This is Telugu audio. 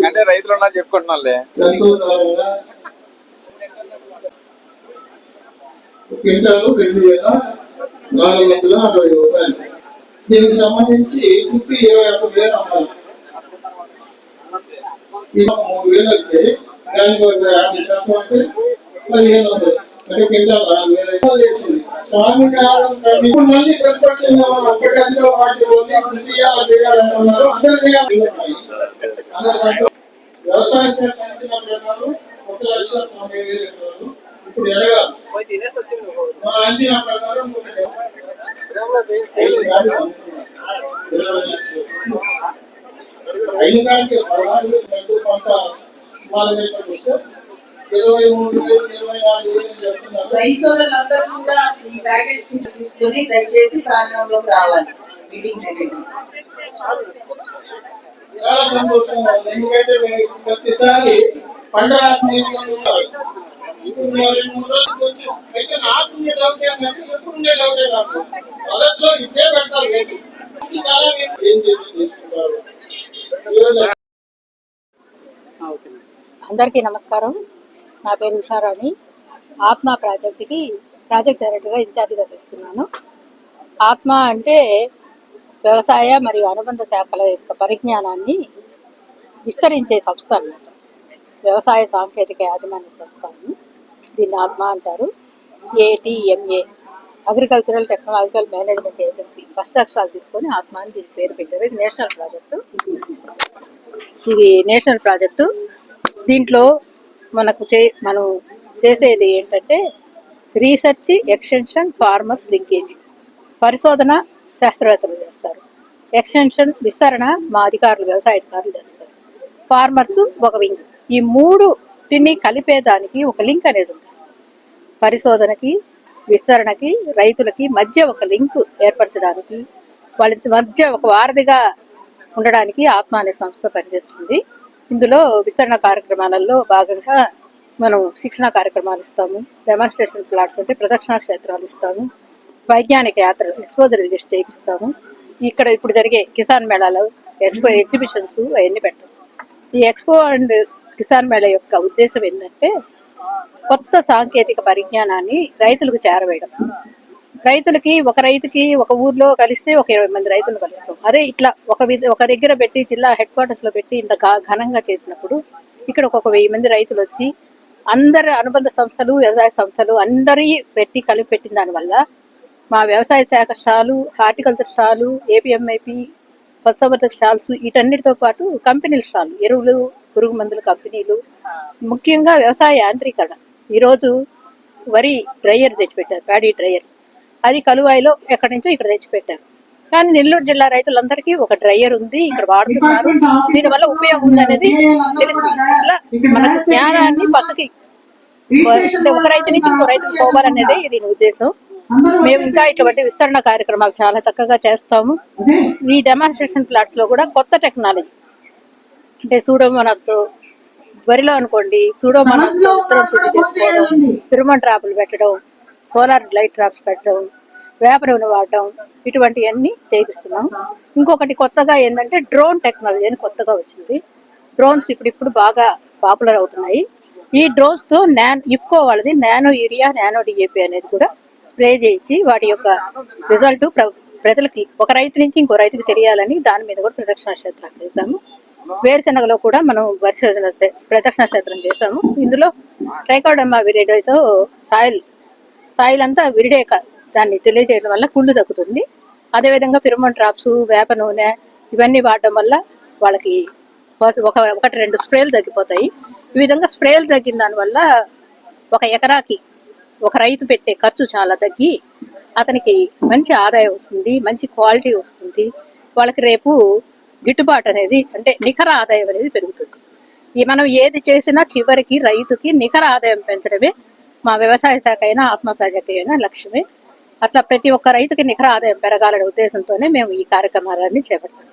అంటే రైతులు ఉన్నా చెప్పుకుంటున్నాలే. క్వింటాలు 2460 రూపాయలు. దీనికి సంబంధించి కుప్పి 21,000 అమ్మాలి. 3,000 అయితే దానికి 50% అంటే 1,500 అంటే క్వింటాల్ 4,000. స్వామి ఇప్పుడు మళ్ళీ ప్రతిపక్షం అప్పటికంటే వాటి కృషి చేయాలంటున్నారు. వ్యవసాయ శాఖ అంచనా ప్రకారం 1,90,000 ఎకరాలు ఇప్పుడు ఎరగాలి. మా అంచనా ప్రకారం 5 దానికి 16 కొంత 23,000 చెప్తున్నారు. రైతులందరూ కూడా ఈ ప్యాకెట్స్ తీసుకొని దయచేసి ప్రాంగణంలోకి రావాలి. చాలా సంతోషంగా ఉంది. ఎందుకంటే ప్రతిసారి పంట రాసిన ఇప్పుడు 2-3 రోజులు వచ్చి అయితే నాకు డౌట్ ఏంటంటే ఎప్పుడు ఉండే డౌటే నాకు మొదట్లో ఇదే పెట్టాలి. ఏం చేసుకుంటారు? అందరికీ నమస్కారం. నా పేరు ఉషారాణి. ఆత్మ ప్రాజెక్టుకి ప్రాజెక్ట్ డైరెక్టర్గా ఇన్ఛార్జిగా చేస్తున్నాను. ఆత్మ అంటే వ్యవసాయ మరియు అనుబంధ శాఖల యొక్క పరిజ్ఞానాన్ని విస్తరించే సంస్థ అన్నమాట. వ్యవసాయ సాంకేతిక యాజమాన్య సంస్థ అని దీన్ని ఆత్మ అంటారు. ATMA agricultural technological management agency first అక్షరాలు తీసుకొని ఆత్మ అని దీని పేరు పెట్టారు. ఇది నేషనల్ ప్రాజెక్టు. దీంట్లో మనం చేసేది ఏంటంటే రీసెర్చ్, ఎక్స్టెన్షన్, ఫార్మర్స్ లింకేజ్. పరిశోధన శాస్త్రవేత్తలు చేస్తారు. ఎక్స్టెన్షన్ విస్తరణ మా అధికారులు, వ్యవసాయ అధికారులు చేస్తారు. ఫార్మర్స్ ఒక వింగ్. ఈ మూడుని కలిపేదానికి ఒక లింక్ అనేది ఉంటుంది. పరిశోధనకి, విస్తరణకి, రైతులకి మధ్య ఒక లింక్ ఏర్పరచడానికి, వాళ్ళ మధ్య ఒక వారధిగా ఉండడానికి ఆత్మ అనే సంస్థ పనిచేస్తుంది. ఇందులో విస్తరణ కార్యక్రమాలలో భాగంగా మనం శిక్షణ కార్యక్రమాలు ఇస్తాము. డెమాన్స్ట్రేషన్ ప్లాట్స్ ఉంటే ప్రదక్షిణ క్షేత్రాలు ఇస్తాము. వైజ్ఞానిక యాత్రలు, ఎక్స్పోజర్ విజిట్స్ చేయిస్తాము. ఇక్కడ ఇప్పుడు జరిగే కిసాన్ మేళాలో ఎగ్జిబిషన్స్ అవన్నీ పెడతాం. ఈ ఎక్స్పో అండ్ కిసాన్ మేళా యొక్క ఉద్దేశం ఏంటంటే కొత్త సాంకేతిక పరిజ్ఞానాన్ని రైతులకు చేరవేయడం. ఒక రైతుకి ఒక ఊర్లో కలిస్తే ఒక 20 మంది రైతులు కలుస్తాం. అదే ఇట్లా ఒక దగ్గర పెట్టి జిల్లా హెడ్ క్వార్టర్స్ లో పెట్టి ఇంత ఘనంగా చేసినప్పుడు ఇక్కడ ఒక 1000 మంది రైతులు వచ్చి అందరు అనుబంధ సంస్థలు, వ్యవసాయ సంస్థలు అందరి కలిపి పెట్టిన దానివల్ల మా వ్యవసాయ శాఖ స్టాలు, హార్టికల్చర్ స్టాలు, APMIP పశుసంవర్ధక స్టాల్స్, వీటన్నిటితో పాటు కంపెనీల స్టాలు, ఎరువులు, పురుగు మందుల కంపెనీలు, ముఖ్యంగా వ్యవసాయ యాంత్రీకరణ. ఈరోజు వరి డ్రైయర్ తెచ్చిపెట్టారు, ప్యాడీ డ్రైయర్. అది కలువాయిలో ఎక్కడి నుంచో ఇక్కడ తెచ్చిపెట్టారు. కానీ నెల్లూరు జిల్లా రైతులందరికీ ఒక డ్రైయర్ ఉంది, ఇక్కడ వాడుతున్నారు. దీనివల్ల ఉపయోగం ఉంది అనేది తెలుస్తుంది. ఇట్లా మన జ్ఞానాన్ని పక్కకి ఒక రైతు నుంచి ఇంకో రైతుకు పోవాలనేదే దీని ఉద్దేశం. మేము ఇంకా ఇటువంటి విస్తరణ కార్యక్రమాలు చాలా చక్కగా చేస్తాము. ఈ డెమాన్స్ట్రేషన్ ప్లాట్స్ లో కూడా కొత్త టెక్నాలజీ అంటే సూడోమోనాస్ తో వరిలో అనుకోండి, సూడోమోనాస్ తో విత్తనం శుద్ధి చేసుకోవడం, ఫిరమోన్ ట్రాపులు పెట్టడం, సోలార్ లైట్ ట్రాప్స్ పెట్టడం, వేప నూనె వాడటం, ఇటువంటివన్నీ చేయిస్తున్నాం. ఇంకొకటి కొత్తగా ఏంటంటే డ్రోన్ టెక్నాలజీ అని కొత్తగా వచ్చింది. డ్రోన్స్ ఇప్పుడు బాగా పాపులర్ అవుతున్నాయి. ఈ డ్రోన్స్ తో ఇఫ్కో వాళ్ళది నానో యూరియా, నానో DAP అనేది కూడా స్ప్రే చేయించి వాటి యొక్క రిజల్ట్ ప్రజలకి, ఒక రైతు నుంచి ఇంకో రైతుకి తెలియాలని దాని మీద కూడా ప్రదక్షిణ క్షేత్రాలు చేశాము. వేరుశెనగలో కూడా మనం ప్రదక్షిణ క్షేత్రం చేశాము. ఇందులో ట్రైకోడర్మా విరిడేతో సాయిల్ అంతా విరిడే దాన్ని తెలియజేయడం వల్ల కుళ్ళు తగ్గుతుంది. అదేవిధంగా ఫిరమోన్ ట్రాప్స్, వేప నూనె ఇవన్నీ వాడడం వల్ల వాళ్ళకి 1-2 స్ప్రేలు తగ్గిపోతాయి. ఈ విధంగా స్ప్రేలు తగ్గిన దానివల్ల ఒక ఎకరాకి ఒక రైతు పెట్టే ఖర్చు చాలా తగ్గి అతనికి మంచి ఆదాయం వస్తుంది, మంచి క్వాలిటీ వస్తుంది. వాళ్ళకి రేపు గిట్టుబాటు అనేది అంటే నికర ఆదాయం అనేది పెరుగుతుంది. మనం ఏది చేసినా చివరికి రైతుకి నికర ఆదాయం పెంచడమే మా వ్యవసాయ శాఖ అయినా ఆత్మ ప్రాజెక్ట్ అయినా లక్ష్యమే. అట్లా ప్రతి ఒక్క రైతుకి నికర ఆదాయం పెరగాలనే ఉద్దేశంతోనే మేము ఈ కార్యక్రమాలన్నీ చేపడతాం.